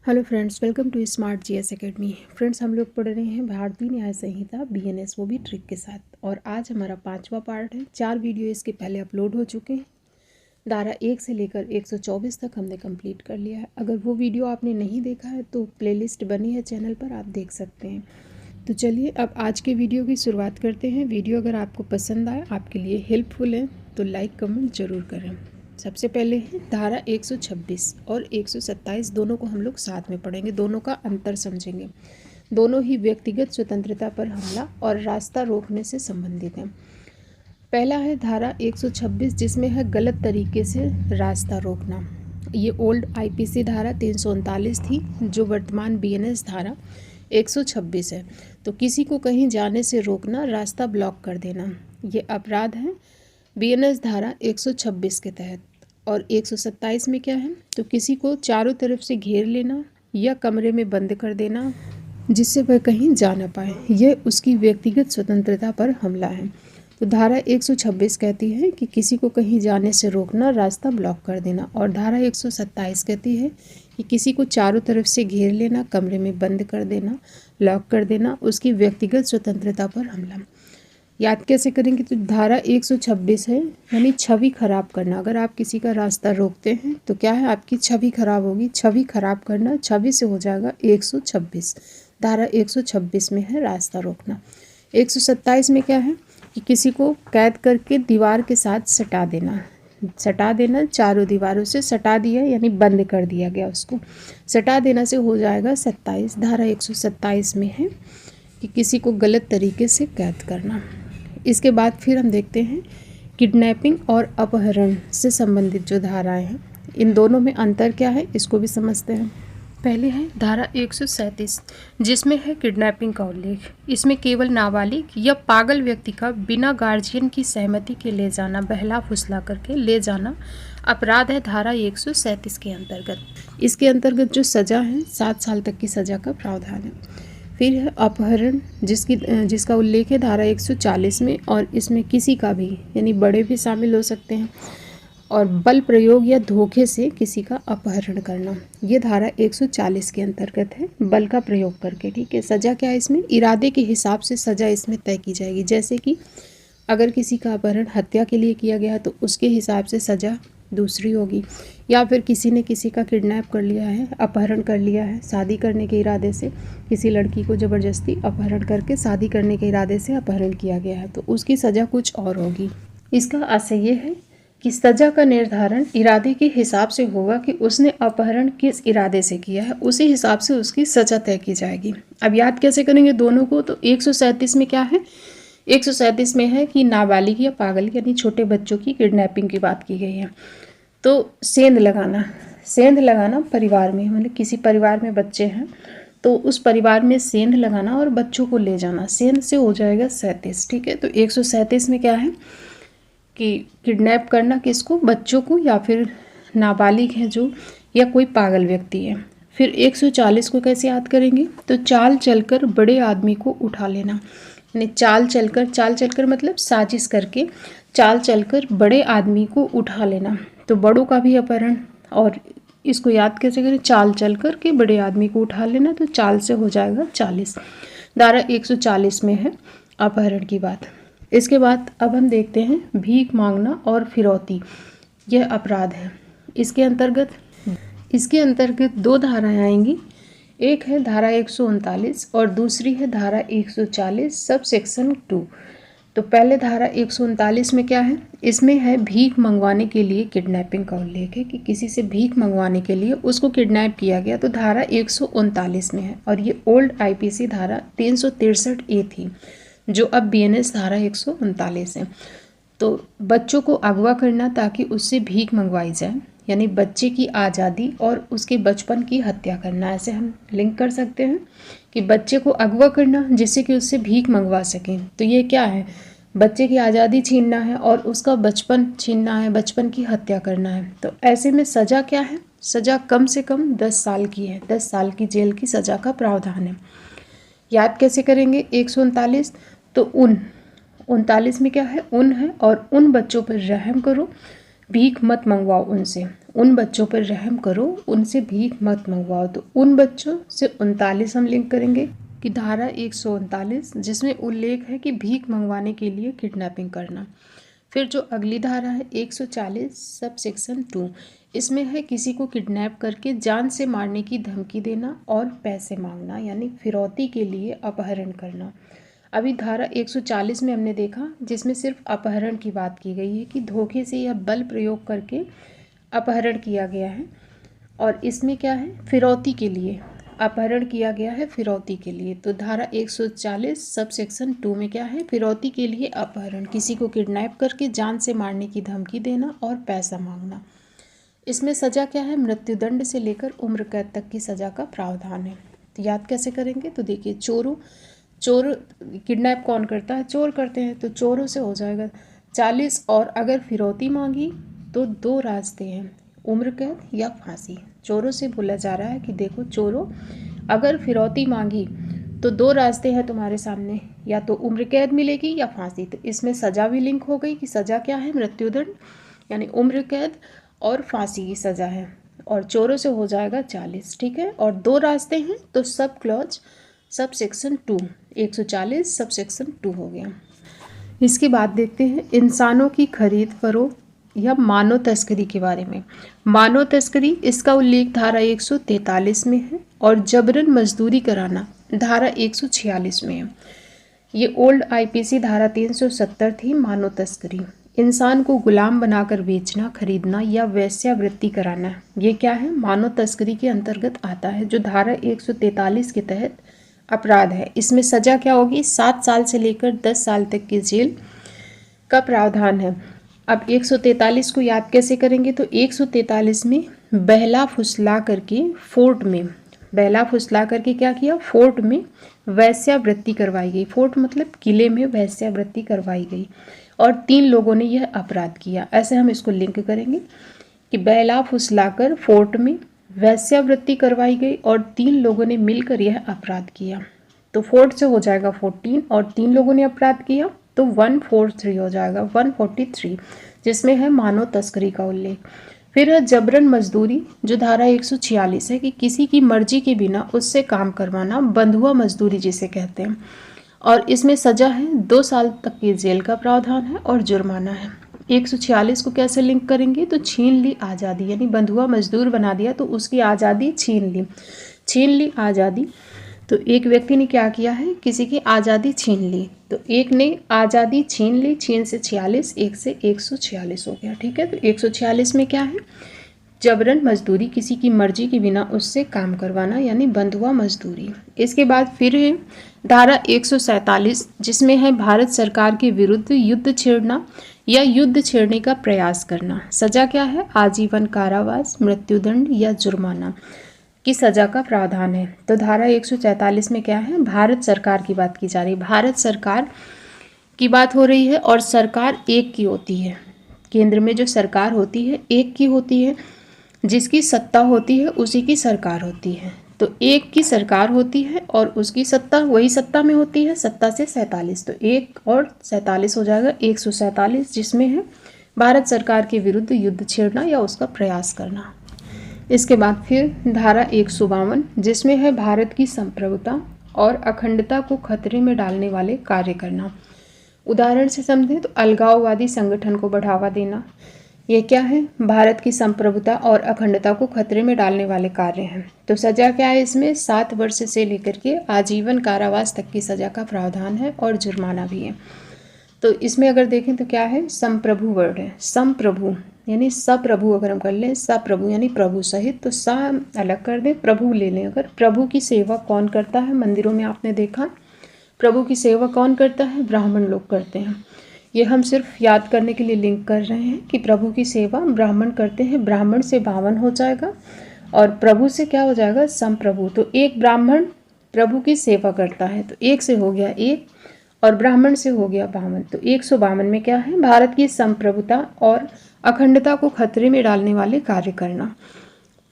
Hello friends, welcome to Smart GS Academy. Friends, हम लोग पढ़ रहे हैं भारतीय न्याय संहिता बीएनएस, वो भी ट्रिक के साथ। और आज हमारा 5वां पार्ट है। 4 वीडियो इसके पहले अपलोड हो चुके हैं। धारा 1 से लेकर 124 तक हमने कंप्लीट कर लिया है। अगर वो वीडियो आपने नहीं देखा है तो प्लेलिस्ट बनी है चैनल पर, आप देख सकते हैं। तो चलिए अब आज के वीडियो की शुरुआत करते हैं। वीडियो अगर आपको पसंद आए, आपके लिए हेल्पफुल है, तो लाइक कमेंट ज़रूर करें। सबसे पहले है धारा 126 और 127, दोनों को हम लोग साथ में पढ़ेंगे, दोनों का अंतर समझेंगे। दोनों ही व्यक्तिगत स्वतंत्रता पर हमला और रास्ता रोकने से संबंधित हैं। पहला है धारा 126, जिसमें है गलत तरीके से रास्ता रोकना। ये ओल्ड आईपीसी धारा 339 थी, जो वर्तमान बीएनएस धारा 126 है। तो किसी को कहीं जाने से रोकना, रास्ता ब्लॉक कर देना, ये अपराध है बीएनएस धारा 126 के तहत। और 127 में क्या है, तो किसी को चारों तरफ से घेर लेना या कमरे में बंद कर देना जिससे वह कहीं जा ना पाए, यह उसकी व्यक्तिगत स्वतंत्रता पर हमला है। तो धारा 126 कहती है कि किसी को कहीं जाने से रोकना, रास्ता ब्लॉक कर देना। और धारा 127 कहती है कि किसी को चारों तरफ से घेर लेना, कमरे में बंद कर देना, लॉक कर देना, उसकी व्यक्तिगत स्वतंत्रता पर हमला। याद कैसे करेंगे, तो धारा 126 है यानी छवि खराब करना। अगर आप किसी का रास्ता रोकते हैं तो क्या है, आपकी छवि खराब होगी। छवि खराब करना, छवि से हो जाएगा 126। धारा 126 में है रास्ता रोकना। 127 में क्या है कि किसी को कैद करके दीवार के साथ सटा देना। सटा देना, चारों दीवारों से सटा दिया यानी बंद कर दिया गया, उसको सटा देना से हो जाएगा 27। धारा 127 में है कि किसी को गलत तरीके से कैद करना। इसके बाद फिर हम देखते हैं किडनैपिंग और अपहरण से संबंधित जो धाराएं हैं, इन दोनों में अंतर क्या है, इसको भी समझते हैं। पहले है धारा 137, जिसमें है किडनैपिंग का उल्लेख। इसमें केवल नाबालिग या पागल व्यक्ति का बिना गार्जियन की सहमति के ले जाना, बहला फुसला करके ले जाना अपराध है धारा 137 के अंतर्गत। इसके अंतर्गत जो सज़ा है 7 साल तक की सज़ा का प्रावधान है। फिर है अपहरण, जिसका उल्लेख है धारा 140 में, और इसमें किसी का भी यानी बड़े भी शामिल हो सकते हैं, और बल प्रयोग या धोखे से किसी का अपहरण करना, ये धारा 140 के अंतर्गत है, बल का प्रयोग करके। ठीक है, सज़ा क्या है इसमें, इरादे के हिसाब से सज़ा इसमें तय की जाएगी। जैसे कि अगर किसी का अपहरण हत्या के लिए किया गया तो उसके हिसाब से सज़ा दूसरी होगी। या फिर किसी ने किसी का किडनैप कर लिया है, अपहरण कर लिया है, शादी करने के इरादे से किसी लड़की को ज़बरदस्ती अपहरण करके शादी करने के इरादे से अपहरण किया गया है, तो उसकी सज़ा कुछ और होगी। इसका आशय ये है कि सज़ा का निर्धारण इरादे के हिसाब से होगा कि उसने अपहरण किस इरादे से किया है, उसी हिसाब से उसकी सज़ा तय की जाएगी। अब याद कैसे करेंगे दोनों को, तो 137 में क्या है, 137 में है कि नाबालिग या पागल यानी छोटे बच्चों की किडनैपिंग की बात की गई है। तो सेंध लगाना परिवार में, मतलब किसी परिवार में बच्चे हैं तो उस परिवार में सेंध लगाना और बच्चों को ले जाना, सेंध से हो जाएगा 37। ठीक है, तो 137 में क्या है कि किडनैप करना किसको, बच्चों को, या फिर नाबालिग है जो, या कोई पागल व्यक्ति है। फिर 140 को कैसे याद करेंगे, तो चाल चलकर बड़े आदमी को उठा लेना, यानी चाल चलकर मतलब साजिश करके चाल चलकर बड़े आदमी को उठा लेना। तो बड़ों का भी अपहरण, और इसको याद कैसे करें, चाल चल कर के बड़े आदमी को उठा लेना, तो चाल से हो जाएगा 40। धारा 140 में है अपहरण की बात। इसके बाद अब हम देखते हैं भीख मांगना और फिरौती, यह अपराध है। इसके अंतर्गत 2 धाराएं आएंगी, एक है धारा 139 और दूसरी है धारा 140 सब सेक्शन 2। तो पहले धारा 139 में क्या है, इसमें है भीख मंगवाने के लिए किडनैपिंग का उल्लेख है कि किसी से भीख मंगवाने के लिए उसको किडनैप किया गया, तो धारा 139 में है। और ये ओल्ड आईपीसी धारा 363A थी, जो अब बीएनएस धारा 139 है। तो बच्चों को अगवा करना ताकि उससे भीख मंगवाई जाए, यानी बच्चे की आज़ादी और उसके बचपन की हत्या करना, ऐसे हम लिंक कर सकते हैं कि बच्चे को अगवा करना जिससे कि उससे भीख मंगवा सकें। तो ये क्या है, बच्चे की आज़ादी छीनना है और उसका बचपन छीनना है, बचपन की हत्या करना है। तो ऐसे में सज़ा क्या है, सज़ा कम से कम 10 साल की है, 10 साल की जेल की सज़ा का प्रावधान है। याद कैसे करेंगे 139, तो 39 में क्या है, उन है, और उन बच्चों पर रहम करो भीख मत मंगवाओ उनसे, उन बच्चों पर रहम करो, उनसे भीख मत मंगवाओ। तो उन बच्चों से 39 हम लिंक करेंगे कि धारा 139 जिसमें उल्लेख है कि भीख मंगवाने के लिए किडनैपिंग करना। फिर जो अगली धारा है 140 सब सेक्शन 2, इसमें है किसी को किडनैप करके जान से मारने की धमकी देना और पैसे मांगना, यानी फिरौती के लिए अपहरण करना। अभी धारा 140 में हमने देखा जिसमें सिर्फ अपहरण की बात की गई है कि धोखे से या बल प्रयोग करके अपहरण किया गया है, और इसमें क्या है, फिरौती के लिए अपहरण किया गया है, फिरौती के लिए। तो धारा 140 सब सेक्शन 2 में क्या है, फिरौती के लिए अपहरण, किसी को किडनैप करके जान से मारने की धमकी देना और पैसा मांगना। इसमें सज़ा क्या है, मृत्युदंड से लेकर उम्र कैद तक की सज़ा का प्रावधान है। तो याद कैसे करेंगे, तो देखिए चोर किडनैप कौन करता है, चोर करते हैं, तो चोरों से हो जाएगा 40, और अगर फिरौती मांगी तो 2 रास्ते हैं, उम्र कैद या फांसी। चोरों से बोला जा रहा है कि देखो चोरों, अगर फिरौती मांगी तो 2 रास्ते हैं तुम्हारे सामने, या तो उम्र कैद मिलेगी या फांसी। तो इसमें सज़ा भी लिंक हो गई कि सज़ा क्या है, मृत्युदंड यानी उम्र कैद और फांसी की सज़ा है, और चोरों से हो जाएगा 40, ठीक है। और 2 रास्ते हैं तो sub clause sub section 2 140 sub section 2 हो गया। इसके बाद देखते हैं इंसानों की खरीद फरोख्त या मानव तस्करी के बारे में। मानव तस्करी इसका उल्लेख धारा 143 में है, और जबरन मजदूरी कराना धारा 146 में है। ये ओल्ड आईपीसी धारा 370 थी, मानव तस्करी। इंसान को गुलाम बनाकर बेचना, खरीदना या वेश्यावृत्ति कराना, ये क्या है, मानव तस्करी के अंतर्गत आता है, जो धारा 143 के तहत अपराध है। इसमें सज़ा क्या होगी, 7 साल से लेकर 10 साल तक की जेल का प्रावधान है। अब 143 को याद कैसे करेंगे, तो 143 में बहला फुसला करके फोर्ट में, बहला फुसला करके क्या किया, फोर्ट में वेश्यावृत्ति करवाई गई। फोर्ट मतलब किले में वेश्यावृत्ति करवाई गई, और 3 लोगों ने यह अपराध किया। ऐसे हम इसको लिंक करेंगे कि बहला फुसलाकर फोर्ट में वेश्यावृत्ति करवाई गई और 3 लोगों ने मिलकर यह अपराध किया। तो फोर्ट से हो जाएगा 14, और 3 लोगों ने अपराध किया तो 143 हो जाएगा, 143, जिसमें है मानव तस्करी का उल्लेख। फिर है जबरन मजदूरी, जो धारा 146 है कि किसी की मर्जी के बिना उससे काम करवाना, बंधुआ मजदूरी जिसे कहते हैं, और इसमें सज़ा है 2 साल तक की जेल का प्रावधान है और जुर्माना है। 146 को कैसे लिंक करेंगे, तो छीन ली आज़ादी, यानी बंधुआ मजदूर बना दिया तो उसकी आज़ादी छीन ली आज़ादी। तो एक व्यक्ति ने क्या किया है, किसी की आज़ादी छीन ली, तो एक ने आज़ादी छीन ली, छीन से 46, एक से 146 हो गया, ठीक है। तो 146 में क्या है, जबरन मजदूरी, किसी की मर्जी के बिना उससे काम करवाना, यानी बंधुआ मजदूरी। इसके बाद फिर है धारा 147, जिसमें है भारत सरकार के विरुद्ध युद्ध छेड़ना या युद्ध छेड़ने का प्रयास करना। सज़ा क्या है, आजीवन कारावास, मृत्युदंड या जुर्माना की सज़ा का प्रावधान है। तो धारा 147 में क्या है, भारत सरकार की बात की जा रही है, भारत सरकार की बात हो रही है, और सरकार एक की होती है, केंद्र में जो सरकार होती है एक की होती है, जिसकी सत्ता होती है उसी की सरकार होती है। तो एक की सरकार होती है और उसकी सत्ता वही सत्ता में होती है, सत्ता से 47, तो 1 और 47 हो जाएगा 147, जिसमें है भारत सरकार के विरुद्ध युद्ध छेड़ना या उसका प्रयास करना। इसके बाद फिर धारा 152, जिसमें है भारत की संप्रभुता और अखंडता को खतरे में डालने वाले कार्य करना। उदाहरण से समझें तो अलगाववादी संगठन को बढ़ावा देना, ये क्या है, भारत की संप्रभुता और अखंडता को खतरे में डालने वाले कार्य हैं। तो सज़ा क्या है, इसमें 7 वर्ष से लेकर के आजीवन कारावास तक की सज़ा का प्रावधान है और जुर्माना भी है। तो इसमें अगर देखें तो क्या है, संप्रभु वर्ड है, संप्रभु यानी सप्रभु, अगर हम कर लें सप्रभु यानी प्रभु सहित, तो स अलग कर दें, प्रभु ले लें। अगर प्रभु की सेवा कौन करता है, मंदिरों में आपने देखा प्रभु की सेवा कौन करता है, ब्राह्मण लोग करते हैं। ये हम सिर्फ याद करने के लिए लिंक कर रहे हैं कि प्रभु की सेवा ब्राह्मण करते हैं, ब्राह्मण से 52 हो जाएगा और प्रभु से क्या हो जाएगा, संप्रभु। तो एक ब्राह्मण प्रभु की सेवा करता है, तो 1 से हो गया 1 और ब्राह्मण से हो गया 52, तो 152 में क्या है, भारत की संप्रभुता और अखंडता को खतरे में डालने वाले कार्य करना।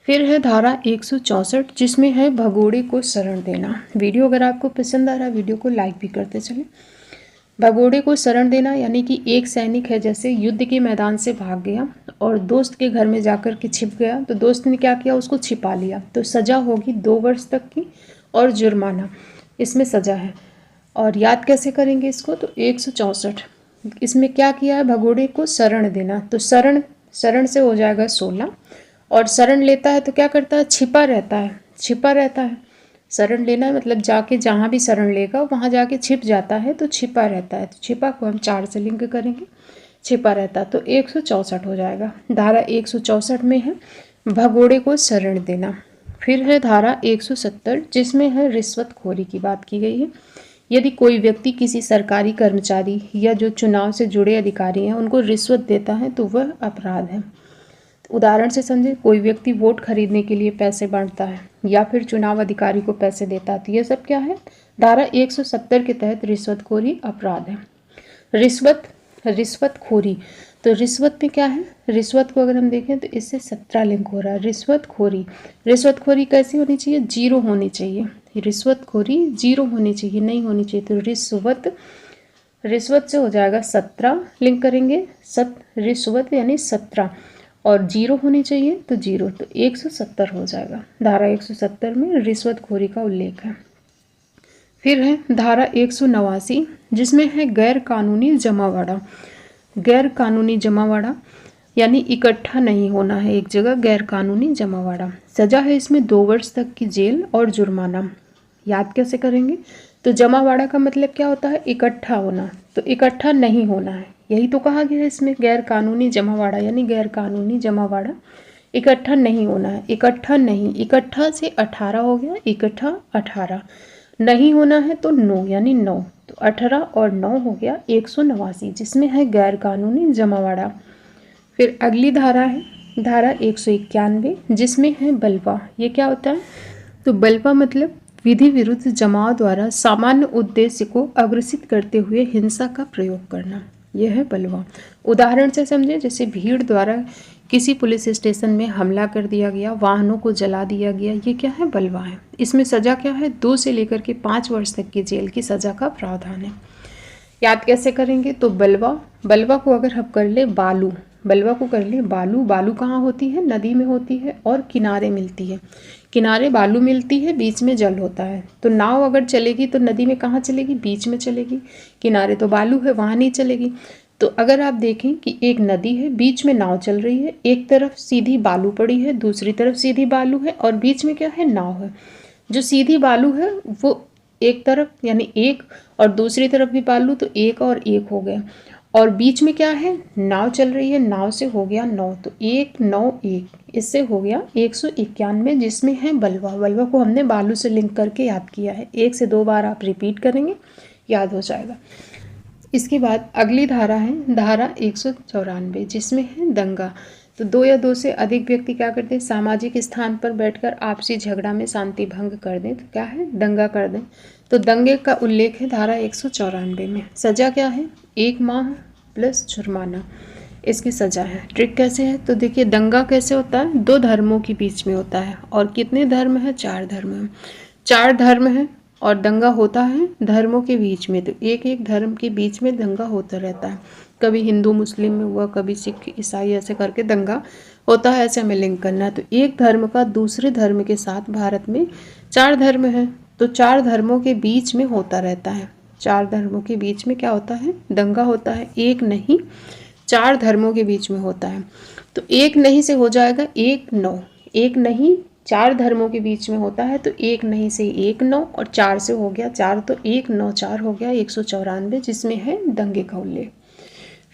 फिर है धारा 164, जिसमें है भगोड़े को शरण देना। वीडियो अगर आपको पसंद आ रहा है वीडियो को लाइक भी करते चलें। भगोड़े को शरण देना यानी कि एक सैनिक है जैसे युद्ध के मैदान से भाग गया और दोस्त के घर में जाकर के छिप गया, तो दोस्त ने क्या किया, उसको छिपा लिया, तो सज़ा होगी 2 वर्ष तक की और जुर्माना, इसमें सज़ा है। और याद कैसे करेंगे इसको, तो 164 इसमें क्या किया है, भगोड़े को शरण देना, तो शरण से हो जाएगा 16, और शरण लेता है तो क्या करता है, छिपा रहता है। शरण लेना है मतलब जाके जहाँ भी शरण लेगा वहाँ जाके छिप जाता है, तो छिपा रहता है, तो छिपा को हम 4 से लिंक करेंगे, छिपा रहता, तो 164 हो जाएगा। धारा 164 में है भगोड़े को शरण देना। फिर है धारा 170 जिसमें है रिश्वतखोरी की बात की गई है। यदि कोई व्यक्ति किसी सरकारी कर्मचारी या जो चुनाव से जुड़े अधिकारी हैं उनको रिश्वत देता है तो वह अपराध है। उदाहरण से समझे, कोई व्यक्ति वोट खरीदने के लिए पैसे बांटता है या फिर चुनाव अधिकारी को पैसे देता है, तो ये सब क्या है, धारा 170 के तहत रिश्वतखोरी अपराध है। रिश्वतखोरी, तो रिश्वत में क्या है, रिश्वत को अगर हम देखें तो इससे 17 लिंक हो रहा है। रिश्वतखोरी कैसी होनी चाहिए, 0 होनी चाहिए, रिश्वतखोरी 0 होनी चाहिए, नहीं होनी चाहिए, तो रिश्वत से हो जाएगा 17 लिंक करेंगे, रिश्वत यानी 17 और 0 होनी चाहिए तो 0, तो 170 हो जाएगा। धारा 170 में रिश्वतखोरी का उल्लेख है। फिर है धारा 189 जिसमें है गैर कानूनी जमावड़ा यानी इकट्ठा नहीं होना है एक जगह, गैर कानूनी जमावड़ा। सजा है इसमें 2 वर्ष तक की जेल और जुर्माना। याद कैसे करेंगे, तो जमावड़ा का मतलब क्या होता है, इकट्ठा होना, तो इकट्ठा नहीं होना है, यही तो कहा गया है इसमें, गैर कानूनी जमावड़ा यानी गैर कानूनी जमावड़ा, इकट्ठा नहीं होना है, इकट्ठा से 18 हो गया, इकट्ठा 18 नहीं होना है तो 9 यानी 9, तो 18 और 9 हो गया 189 जिसमें है गैर कानूनी जमावड़ा। फिर अगली धारा है धारा 191 जिसमें है बलवा। ये क्या होता है, तो बलवा मतलब विधि विरुद्ध जमाव द्वारा सामान्य उद्देश्य को अग्रसित करते हुए हिंसा का प्रयोग करना, यह है बलवा। उदाहरण से समझे, जैसे भीड़ द्वारा किसी पुलिस स्टेशन में हमला कर दिया गया, वाहनों को जला दिया गया, ये क्या है, बलवा है। इसमें सजा क्या है, 2 से लेकर के 5 वर्ष तक की जेल की सजा का प्रावधान है। याद कैसे करेंगे, तो बलवा को अगर हम कर ले बालू कहाँ होती है, नदी में होती है और किनारे मिलती है, किनारे बालू मिलती है, बीच में जल होता है, तो नाव अगर चलेगी तो नदी में कहाँ चलेगी, बीच में चलेगी, किनारे तो बालू है वहाँ नहीं चलेगी। तो अगर आप देखें कि एक नदी है, बीच में नाव चल रही है, एक तरफ सीधी बालू पड़ी है, दूसरी तरफ सीधी बालू है और बीच में क्या है, नाव है। जो सीधी बालू है वो एक तरफ यानी एक और दूसरी तरफ भी बालू, तो एक और एक हो गया, और बीच में क्या है, नाव चल रही है, नाव से हो गया 9, तो 1 9 1, इससे हो गया 191 जिसमें है बलवा को हमने बालू से लिंक करके याद किया है। 1 से 2 बार आप रिपीट करेंगे, याद हो जाएगा। इसके बाद अगली धारा है धारा 194 जिसमें है दंगा। तो 2 या 2 से अधिक व्यक्ति क्या करते हैं, सामाजिक स्थान पर बैठकर आपसी झगड़ा में शांति भंग कर दें, तो क्या है, दंगा कर दें। तो दंगे का उल्लेख है धारा 194 में। सजा क्या है, 1 माह प्लस जुर्माना इसकी सजा है। ट्रिक कैसे है, तो देखिए दंगा कैसे होता है, 2 धर्मों के बीच में होता है, और कितने धर्म है, 4 धर्म है, 4 धर्म है और दंगा होता है धर्मों के बीच में, तो एक धर्म के बीच में दंगा होता रहता है, कभी हिंदू मुस्लिम में हुआ, कभी सिख ईसाई, ऐसे करके दंगा होता है, ऐसे हमें लिंक करना है। तो एक धर्म का दूसरे धर्म के साथ, भारत में 4 धर्म है तो 4 धर्मों के बीच में होता रहता है, 4 धर्मों के बीच में क्या होता है, दंगा होता है, एक नहीं 4 धर्मों के बीच में होता है। तो 1 नहीं से हो जाएगा 1 9, 1 नहीं 4 धर्मों के बीच में होता है, तो 1 नहीं से 1 9 और 4 से हो गया 4, तो 1 9 4 हो गया 194 जिसमें है दंगे का उल्लेख।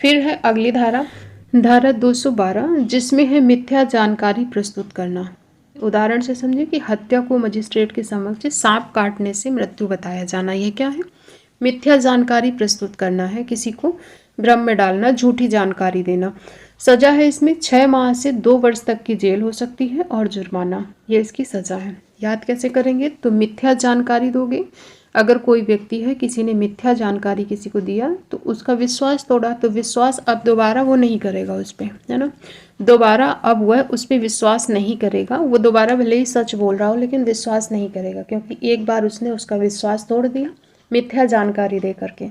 फिर है अगली धारा 212 जिसमें है मिथ्या जानकारी प्रस्तुत करना। उदाहरण से समझिए कि हत्या को मजिस्ट्रेट के समक्ष सांप काटने से मृत्यु बताया जाना, यह क्या है, मिथ्या जानकारी प्रस्तुत करना है, किसी को भ्रम में डालना, झूठी जानकारी देना। सजा है इसमें 6 माह से 2 वर्ष तक की जेल हो सकती है और जुर्माना, ये इसकी सजा है। याद कैसे करेंगे, तो मिथ्या जानकारी दोगे, अगर कोई व्यक्ति है, किसी ने मिथ्या जानकारी किसी को दिया तो उसका विश्वास तोड़ा, तो विश्वास अब दोबारा वो नहीं करेगा उस पर, है ना, दोबारा अब वह उस पर विश्वास नहीं करेगा, वो दोबारा भले ही सच बोल रहा हो लेकिन विश्वास नहीं करेगा, क्योंकि एक बार उसने उसका विश्वास तोड़ दिया मिथ्या जानकारी दे करके।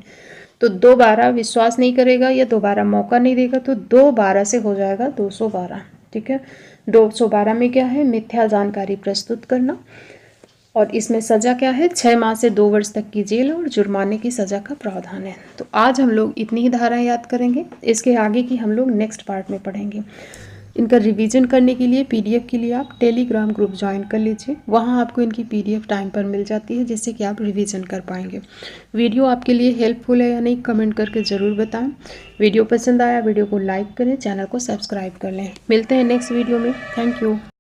तो 212 विश्वास नहीं करेगा या दोबारा मौका नहीं देगा तो 212 से हो जाएगा 212। ठीक है, 212 में क्या है, मिथ्या जानकारी प्रस्तुत करना, और इसमें सज़ा क्या है, 6 माह से 2 वर्ष तक की जेल और जुर्माने की सज़ा का प्रावधान है। तो आज हम लोग इतनी ही धाराएं याद करेंगे, इसके आगे की हम लोग नेक्स्ट पार्ट में पढ़ेंगे। इनका रिवीजन करने के लिए पीडीएफ के लिए आप टेलीग्राम ग्रुप ज्वाइन कर लीजिए, वहाँ आपको इनकी पीडीएफ टाइम पर मिल जाती है, जिससे कि आप रिवीजन कर पाएंगे। वीडियो आपके लिए हेल्पफुल है या नहीं कमेंट करके ज़रूर बताएं। वीडियो पसंद आया वीडियो को लाइक करें, चैनल को सब्सक्राइब कर लें। मिलते हैं नेक्स्ट वीडियो में। Thank you.